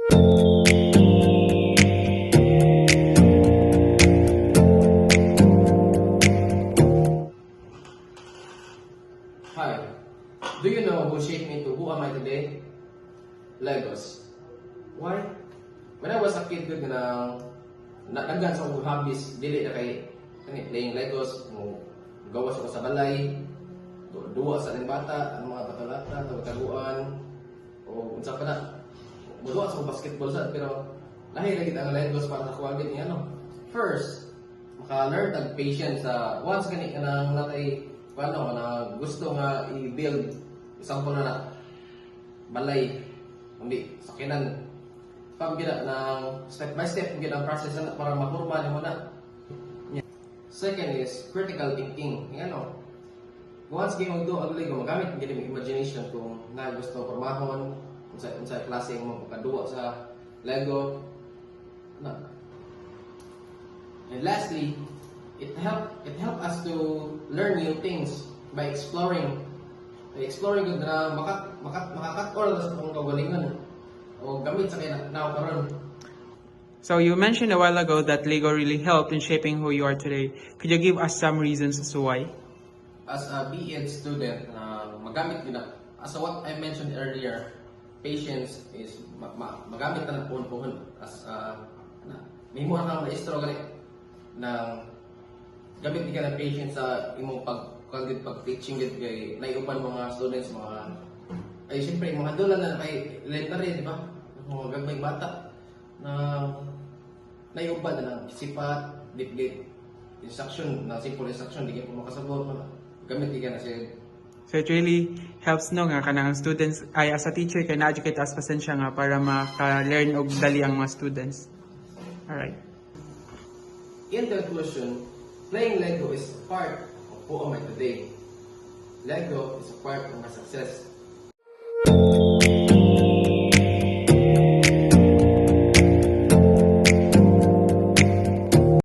Hi, do you know who shaped me to who am I today? Legos. Why? When I was a kid, good na naggan sa akong hobbies, dili na kay playing Legos, mo gawas ako sa balay, duwa sa ating bata, ang mga batalata, taguan, o unsa pa na. Duwa sa akong basketball sa, pero lahi na kita ang Legos para sa kuwagin niya, no? First, maka-learn tag patience sa once gani ka nang natay paano na gusto nga i-build isang puno na balay hindi sakinan pag gina ng step by step gina ang process na para mapurma mo na. Second is critical thinking. Ano, once game mo do ang Lego magamit gina yung imagination kung na gusto pormahon unsa klase mo pagkaduwa sa Lego na. And lastly, it help us to learn new things by exploring good na makakat-or sa itong kagalingan o gamit sa kinakaroon. So you mentioned a while ago that Lego really helped in shaping who you are today. Could you give us some reasons as to why? As a BEd student, magamit din as what I mentioned earlier, patience is magamit na ng puhon-puhon as may mo kang maestro gani na gamit ka ng patience sa imong pag-teaching gid kay naiupan mga students mga ay siyempre mga dolan na kay elementary di ba mga gagmay bata na naiupan na ng sipat deep instruction na simple instruction di ka po makasabot gamit ka na siya. So it really helps no nga kanang students ay as a teacher kay na-educate as pasensya nga para maka-learn og dali ang mga students. All right. In conclusion, playing Lego is a part of who am I today. Lego is a part of my success.